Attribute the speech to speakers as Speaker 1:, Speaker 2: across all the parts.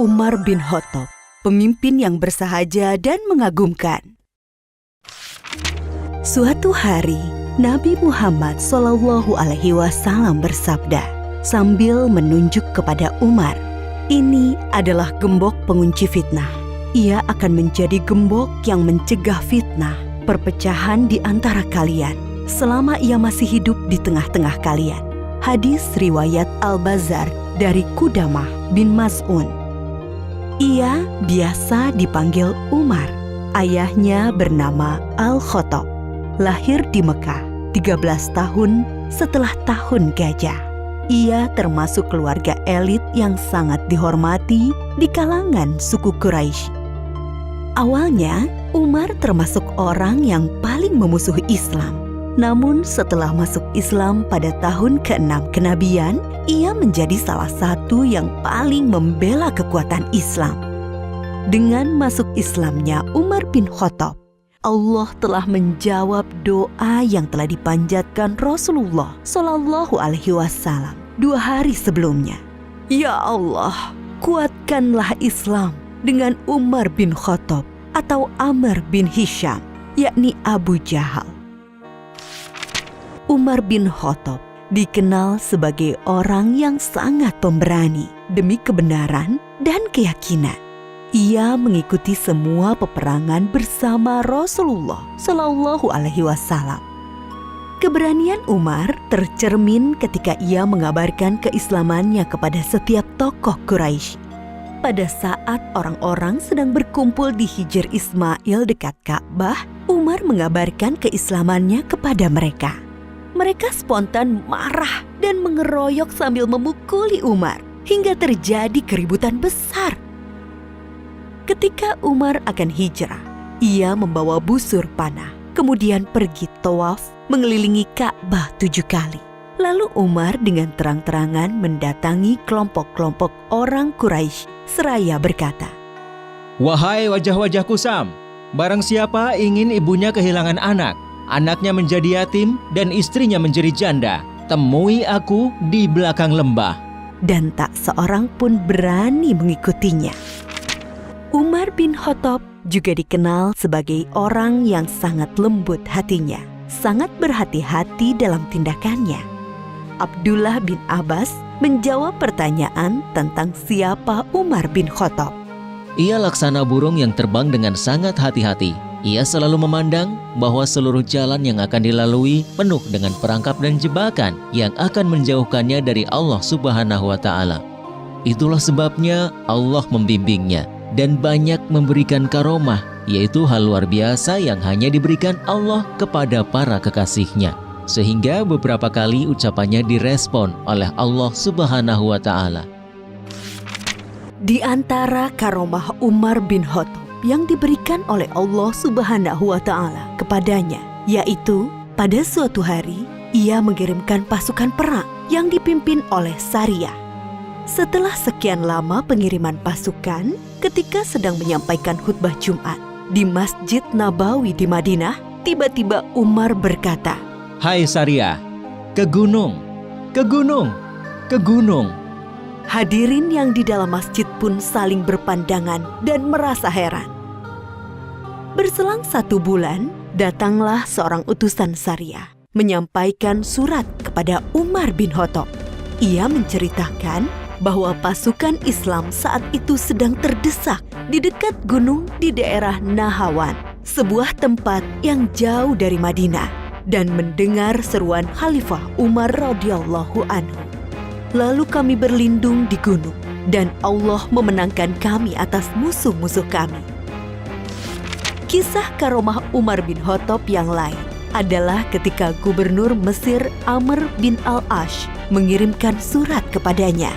Speaker 1: Umar bin Khattab, pemimpin yang bersahaja dan mengagumkan. Suatu hari, Nabi Muhammad SAW bersabda sambil menunjuk kepada Umar, "Ini adalah gembok pengunci fitnah. Ia akan menjadi gembok yang mencegah fitnah, perpecahan di antara kalian selama ia masih hidup di tengah-tengah kalian." Hadis riwayat Al-Bazzar dari Qudamah bin Maz'un. Ia biasa dipanggil Umar. Ayahnya bernama Al-Khattab. Lahir di Mekah 13 tahun setelah tahun gajah. Ia termasuk keluarga elit yang sangat dihormati di kalangan suku Quraisy. Awalnya, Umar termasuk orang yang paling memusuhi Islam. Namun setelah masuk Islam pada tahun ke-6 kenabian, ia menjadi salah satu yang paling membela kekuatan Islam. Dengan masuk Islamnya Umar bin Khattab, Allah telah menjawab doa yang telah dipanjatkan Rasulullah SAW 2 hari sebelumnya. Ya Allah, kuatkanlah Islam dengan Umar bin Khattab atau Amr bin Hisham, yakni Abu Jahal. Umar bin Khattab dikenal sebagai orang yang sangat pemberani demi kebenaran dan keyakinan. Ia mengikuti semua peperangan bersama Rasulullah SAW. Keberanian Umar tercermin ketika ia mengabarkan keislamannya kepada setiap tokoh Quraisy. Pada saat orang-orang sedang berkumpul di Hijr Ismail dekat Ka'bah, Umar mengabarkan keislamannya kepada mereka. Mereka spontan marah dan mengeroyok sambil memukuli Umar hingga terjadi keributan besar. Ketika Umar akan hijrah, ia membawa busur panah, kemudian pergi tawaf mengelilingi Ka'bah 7 kali. Lalu Umar dengan terang-terangan mendatangi kelompok-kelompok orang Quraisy seraya berkata,
Speaker 2: "Wahai wajah-wajah kusam, barang siapa ingin ibunya kehilangan anak, anaknya menjadi yatim, dan istrinya menjadi janda, temui aku di belakang lembah."
Speaker 1: Dan tak seorang pun berani mengikutinya. Umar bin Khattab juga dikenal sebagai orang yang sangat lembut hatinya, sangat berhati-hati dalam tindakannya. Abdullah bin Abbas menjawab pertanyaan tentang siapa Umar bin Khattab.
Speaker 3: Ia laksana burung yang terbang dengan sangat hati-hati. Ia selalu memandang bahwa seluruh jalan yang akan dilalui penuh dengan perangkap dan jebakan yang akan menjauhkannya dari Allah Subhanahu wa Ta'ala. Itulah sebabnya Allah membimbingnya dan banyak memberikan karomah, yaitu hal luar biasa yang hanya diberikan Allah kepada para kekasihnya. Sehingga beberapa kali ucapannya direspon oleh Allah Subhanahu wa Ta'ala.
Speaker 1: Di antara karomah Umar bin Khattab yang diberikan oleh Allah Subhanahu wa Ta'ala kepadanya, yaitu pada suatu hari ia mengirimkan pasukan perang yang dipimpin oleh Sariyah. Setelah sekian lama pengiriman pasukan, ketika sedang menyampaikan khutbah Jumat di Masjid Nabawi di Madinah, tiba-tiba Umar berkata,
Speaker 2: "Hai Sariyah, ke gunung, ke gunung, ke gunung."
Speaker 1: Hadirin yang di dalam masjid pun saling berpandangan dan merasa heran. Berselang 1 bulan, datanglah seorang utusan Sariyah menyampaikan surat kepada Umar bin Khattab. Ia menceritakan bahwa pasukan Islam saat itu sedang terdesak di dekat gunung di daerah Nahawan, sebuah tempat yang jauh dari Madinah, dan mendengar seruan Khalifah Umar radhiyallahu anhu. Lalu kami berlindung di gunung, dan Allah memenangkan kami atas musuh-musuh kami. Kisah karomah Umar bin Khattab yang lain adalah ketika Gubernur Mesir Amr bin Al-As mengirimkan surat kepadanya.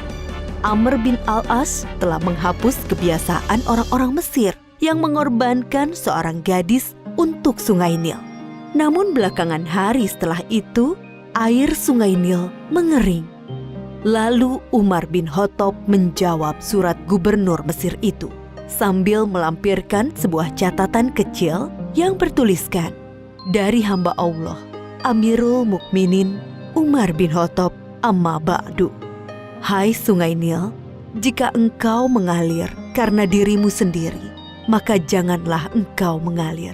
Speaker 1: Amr bin Al-As telah menghapus kebiasaan orang-orang Mesir yang mengorbankan seorang gadis untuk Sungai Nil. Namun belakangan hari setelah itu, air Sungai Nil mengering. Lalu Umar bin Khattab menjawab surat gubernur Mesir itu sambil melampirkan sebuah catatan kecil yang bertuliskan, "Dari hamba Allah, Amirul Mukminin Umar bin Khattab, amma ba'du." Hai Sungai Nil, jika engkau mengalir karena dirimu sendiri, maka janganlah engkau mengalir.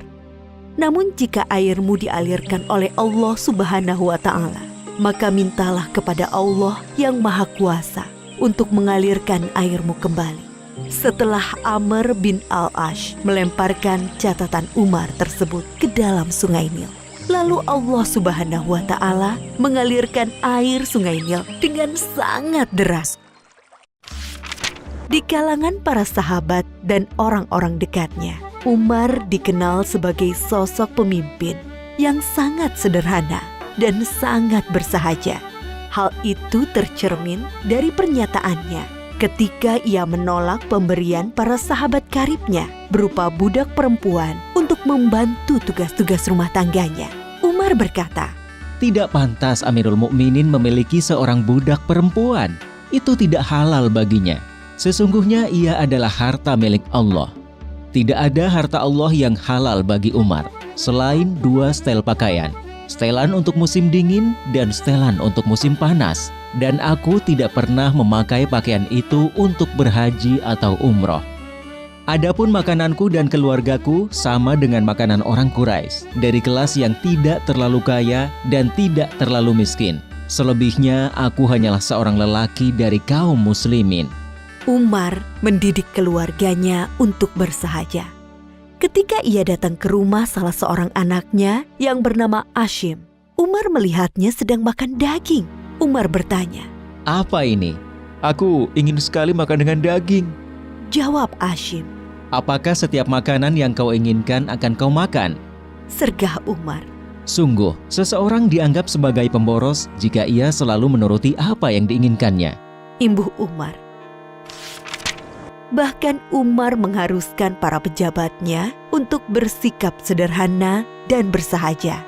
Speaker 1: Namun jika airmu dialirkan oleh Allah Subhanahu wa Ta'ala, maka mintalah kepada Allah yang Maha Kuasa untuk mengalirkan airmu kembali. Setelah Amr bin Al-Ash melemparkan catatan Umar tersebut ke dalam sungai Nil, lalu Allah Subhanahu wa Ta'ala mengalirkan air sungai Nil dengan sangat deras. Di kalangan para sahabat dan orang-orang dekatnya, Umar dikenal sebagai sosok pemimpin yang sangat sederhana dan sangat bersahaja. Hal itu tercermin dari pernyataannya ketika ia menolak pemberian para sahabat karibnya berupa budak perempuan untuk membantu tugas-tugas rumah tangganya. Umar berkata,
Speaker 2: Tidak pantas Amirul Mukminin memiliki seorang budak perempuan. Itu tidak halal baginya. Sesungguhnya ia adalah harta milik Allah. Tidak ada harta Allah yang halal bagi Umar selain 2 setel pakaian. Setelan untuk musim dingin dan setelan untuk musim panas. Dan aku tidak pernah memakai pakaian itu untuk berhaji atau umroh. Adapun makananku dan keluargaku sama dengan makanan orang Quraisy, dari kelas yang tidak terlalu kaya dan tidak terlalu miskin. Selebihnya aku hanyalah seorang lelaki dari kaum muslimin.
Speaker 1: Umar mendidik keluarganya untuk bersahaja. Ketika ia datang ke rumah salah seorang anaknya yang bernama Ashim, Umar melihatnya sedang makan daging. Umar bertanya,
Speaker 2: Apa ini? Aku ingin sekali makan dengan daging.
Speaker 1: Jawab Ashim,
Speaker 2: Apakah setiap makanan yang kau inginkan akan kau makan?
Speaker 1: sergah Umar.
Speaker 2: Sungguh, seseorang dianggap sebagai pemboros jika ia selalu menuruti apa yang diinginkannya.
Speaker 1: Imbuh Umar. Bahkan Umar mengharuskan para pejabatnya untuk bersikap sederhana dan bersahaja.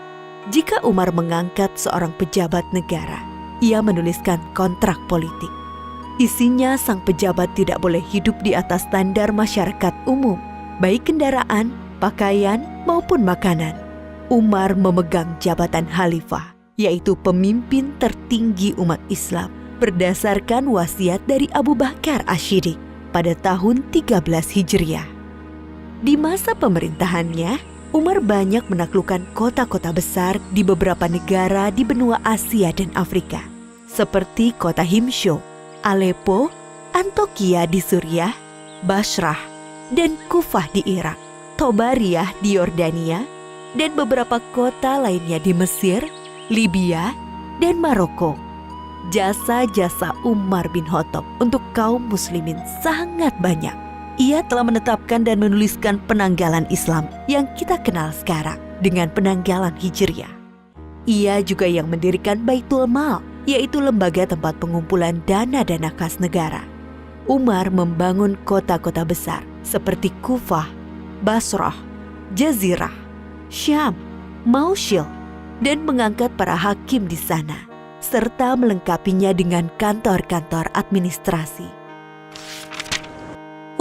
Speaker 1: Jika Umar mengangkat seorang pejabat negara, ia menuliskan kontrak politik. Isinya sang pejabat tidak boleh hidup di atas standar masyarakat umum, baik kendaraan, pakaian, maupun makanan. Umar memegang jabatan khalifah, yaitu pemimpin tertinggi umat Islam, berdasarkan wasiat dari Abu Bakar Asy-Syiddiq pada tahun 13 Hijriah. Di masa pemerintahannya, Umar banyak menaklukkan kota-kota besar di beberapa negara di benua Asia dan Afrika, seperti kota Himsho, Aleppo, Antokia di Suriah, Basrah, dan Kufah di Irak, Tobariyah di Yordania, dan beberapa kota lainnya di Mesir, Libya, dan Maroko. Jasa-jasa Umar bin Khattab untuk kaum muslimin sangat banyak. Ia telah menetapkan dan menuliskan penanggalan Islam yang kita kenal sekarang dengan penanggalan Hijriah. Ia juga yang mendirikan Baitul Mal, yaitu lembaga tempat pengumpulan dana-dana kas negara. Umar membangun kota-kota besar seperti Kufah, Basrah, Jazirah, Syam, Mausil, dan mengangkat para hakim di sana, serta melengkapinya dengan kantor-kantor administrasi.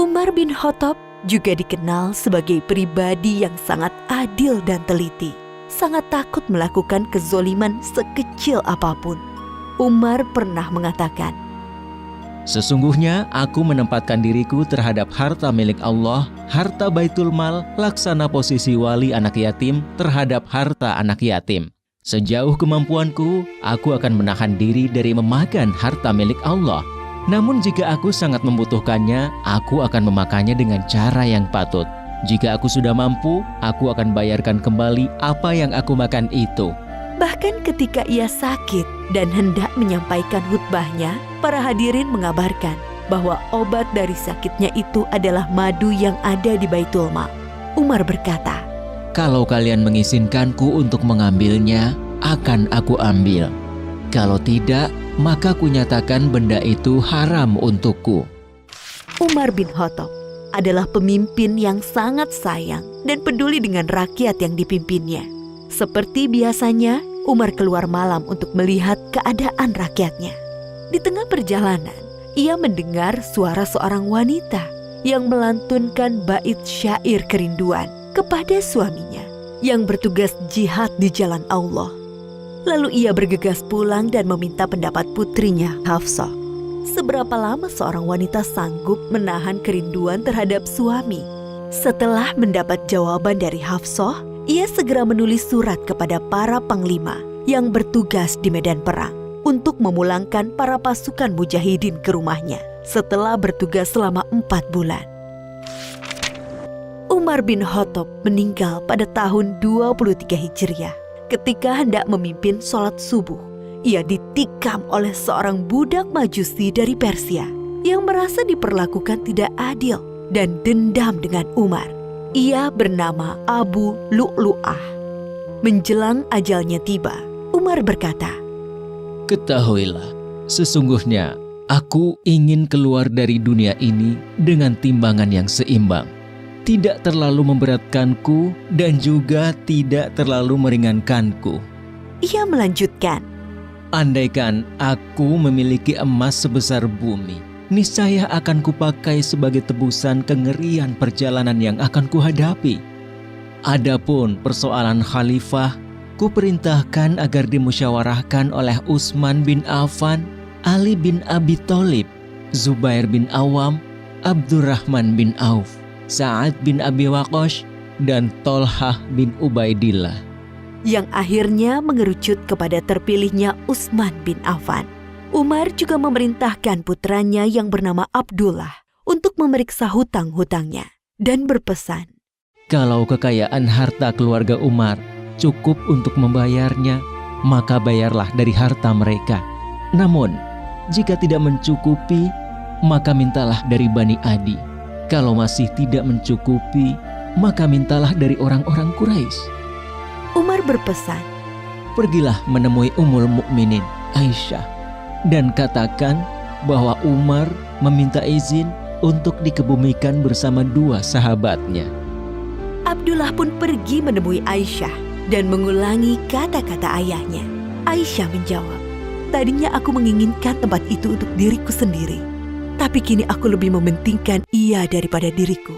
Speaker 1: Umar bin Khattab juga dikenal sebagai pribadi yang sangat adil dan teliti, sangat takut melakukan kezoliman sekecil apapun. Umar pernah mengatakan,
Speaker 2: Sesungguhnya aku menempatkan diriku terhadap harta milik Allah, harta Baitul Mal, laksana posisi wali anak yatim terhadap harta anak yatim. Sejauh kemampuanku, aku akan menahan diri dari memakan harta milik Allah. Namun jika aku sangat membutuhkannya, aku akan memakannya dengan cara yang patut. Jika aku sudah mampu, aku akan bayarkan kembali apa yang aku makan itu.
Speaker 1: bahkan ketika ia sakit dan hendak menyampaikan khutbahnya, para hadirin mengabarkan bahwa obat dari sakitnya itu adalah madu yang ada di Baitul Mal. Umar berkata,
Speaker 3: Kalau kalian mengizinkanku untuk mengambilnya, akan aku ambil. Kalau tidak, maka kunyatakan benda itu haram untukku.
Speaker 1: Umar bin Khattab adalah pemimpin yang sangat sayang dan peduli dengan rakyat yang dipimpinnya. Seperti biasanya, Umar keluar malam untuk melihat keadaan rakyatnya. Di tengah perjalanan, ia mendengar suara seorang wanita yang melantunkan bait syair kerinduan kepada suaminya yang bertugas jihad di jalan Allah. Lalu ia bergegas pulang dan meminta pendapat putrinya, Hafsah. seberapa lama seorang wanita sanggup menahan kerinduan terhadap suami? Setelah mendapat jawaban dari Hafsah, ia segera menulis surat kepada para panglima yang bertugas di medan perang untuk memulangkan para pasukan mujahidin ke rumahnya setelah bertugas selama 4 bulan. Umar bin Khattab meninggal pada tahun 23 Hijriah. Ketika hendak memimpin sholat subuh, ia ditikam oleh seorang budak Majusi dari Persia yang merasa diperlakukan tidak adil dan dendam dengan Umar. Ia bernama Abu Lu'lu'ah. Menjelang ajalnya tiba, Umar berkata,
Speaker 2: Ketahuilah, sesungguhnya aku ingin keluar dari dunia ini dengan timbangan yang seimbang. Tidak terlalu memberatkanku dan juga tidak terlalu meringankanku.
Speaker 1: Ia melanjutkan,
Speaker 2: Andaikan aku memiliki emas sebesar bumi, niscaya akan kupakai sebagai tebusan kengerian perjalanan yang akan kuhadapi. Adapun persoalan khalifah, kuperintahkan agar dimusyawarahkan oleh Utsman bin Affan, Ali bin Abi Thalib, Zubair bin Awam, Abdurrahman bin Auf, Sa'ad bin Abi Waqqas, dan Tolhah bin Ubaidillah.
Speaker 1: yang akhirnya mengerucut kepada terpilihnya Utsman bin Affan. Umar juga memerintahkan putranya yang bernama Abdullah untuk memeriksa hutang-hutangnya dan berpesan,
Speaker 2: Kalau kekayaan harta keluarga Umar cukup untuk membayarnya, maka bayarlah dari harta mereka. Namun, jika tidak mencukupi, maka mintalah dari Bani Adi. Kalau masih tidak mencukupi, maka mintalah dari orang-orang Quraisy.
Speaker 1: Umar berpesan,
Speaker 2: Pergilah menemui Ummul Mukminin Aisyah dan katakan bahwa Umar meminta izin untuk dikebumikan bersama 2 sahabatnya.
Speaker 1: Abdullah pun pergi menemui Aisyah dan mengulangi kata-kata ayahnya. Aisyah menjawab, tadinya aku menginginkan tempat itu untuk diriku sendiri, tapi kini aku lebih mementingkan ia daripada diriku.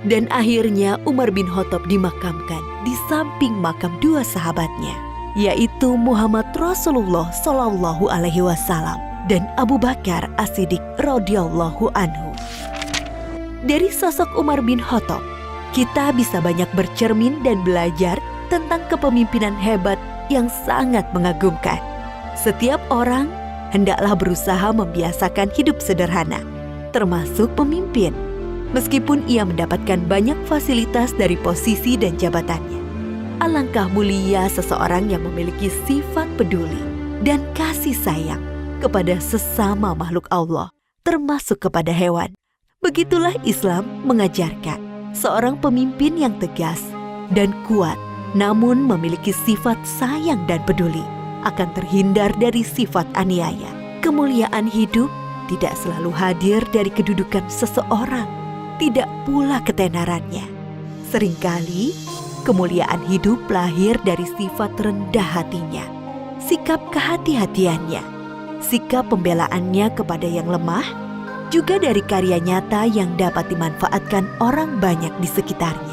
Speaker 1: Dan akhirnya Umar bin Khattab dimakamkan di samping makam 2 sahabatnya, yaitu Muhammad Rasulullah Shallallahu Alaihi Wasallam dan Abu Bakar As-Siddiq radhiyallahu anhu. Dari sosok Umar bin Khattab, kita bisa banyak bercermin dan belajar tentang kepemimpinan hebat yang sangat mengagumkan. Setiap orang hendaklah berusaha membiasakan hidup sederhana, termasuk pemimpin, meskipun ia mendapatkan banyak fasilitas dari posisi dan jabatannya. Alangkah mulia seseorang yang memiliki sifat peduli dan kasih sayang kepada sesama makhluk Allah, termasuk kepada hewan. Begitulah Islam mengajarkan seorang pemimpin yang tegas dan kuat, namun memiliki sifat sayang dan peduli, akan terhindar dari sifat aniaya. Kemuliaan hidup tidak selalu hadir dari kedudukan seseorang, tidak pula ketenarannya. Seringkali kemuliaan hidup lahir dari sifat rendah hatinya, sikap kehati-hatiannya, sikap pembelaannya kepada yang lemah, juga dari karya nyata yang dapat dimanfaatkan orang banyak di sekitarnya.